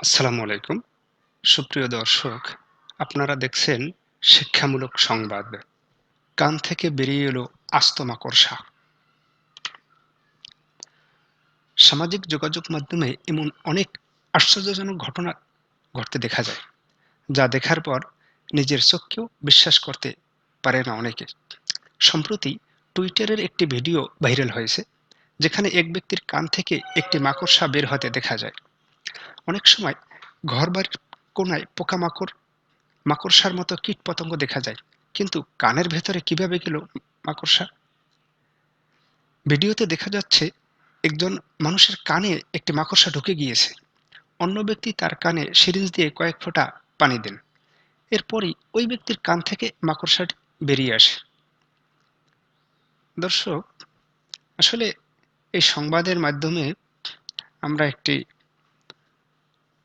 আসসালামু আলাইকুম। সুপ্রিয় দর্শক, আপনারা দেখছেন শিক্ষামূলক সংবাদ। কান থেকে বেরিয়ে এলো আস্ত মাকড়সা। সামাজিক যোগাযোগ মাধ্যমে এমন অনেক আশ্চর্যজনক ঘটনা ঘটতে দেখা যায়, যা দেখার পর নিজের চোখকেও বিশ্বাস করতে পারে না অনেকে। সম্প্রতি টুইটারের একটি ভিডিও ভাইরাল হয়েছে, যেখানে এক ব্যক্তির কান থেকে একটি মাকড়সা বের হতে দেখা যায়। অনেক সময় ঘরবাড়ির কোনায় পোকামাকড়, মাকড়সার মতো কীটপতঙ্গ দেখা যায়, কিন্তু কানের ভেতরে কিভাবে গেল মাকড়সা? ভিডিওতে দেখা যাচ্ছে একজন মানুষের কানে একটি মাকড়সা ঢুকে গিয়েছে। অন্য ব্যক্তি তার কানে সিরিঞ্জ দিয়ে কয়েক ফোঁটা পানি দেন। এরপরই ওই ব্যক্তির কান থেকে মাকড়সাটি বেরিয়ে আসে। দর্শক, আসলে এই সংবাদের মাধ্যমে আমরা একটি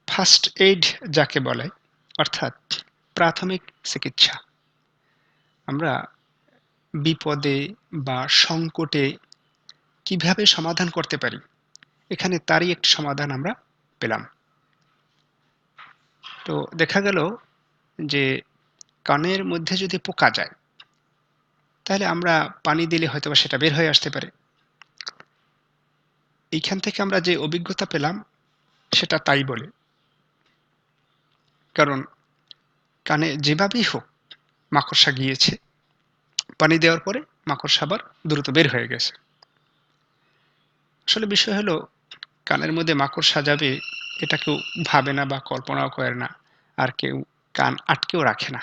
ফার্স্ট এইড যাকে বলে, অর্থাৎ প্রাথমিক চিকিৎসা, আমরা বিপদে বা সংকটে কিভাবে সমাধান করতে পারি, এখানে তারই একটি সমাধান আমরা পেলাম। তো দেখা গেল যে কানের মধ্যে যদি পোকা যায়, তাহলে আমরা পানি দিলে হয়তোবা সেটা বের হয়ে আসতে পারে। এইখান থেকে আমরা যে অভিজ্ঞতা পেলাম সেটা তাই বলে। কারণ কানে যেভাবেই হোক মাকড়সা গিয়েছে, পানি দেওয়ার পরে মাকড়সা আবার দ্রুত বের হয়ে গেছে। আসলে বিষয় হলো, কানের মধ্যে মাকড়সা যাবে এটা কেউ ভাবে না বা কল্পনাও করে না, আর কেউ কান আটকেও রাখে না।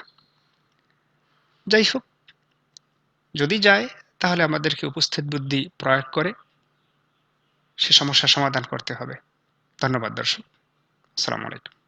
যাই হোক, যদি যায় তাহলে আমাদেরকে উপস্থিত বুদ্ধি প্রয়োগ করে সে সমস্যার সমাধান করতে হবে। ধন্যবাদ দর্শক। আসসালামু আলাইকুম।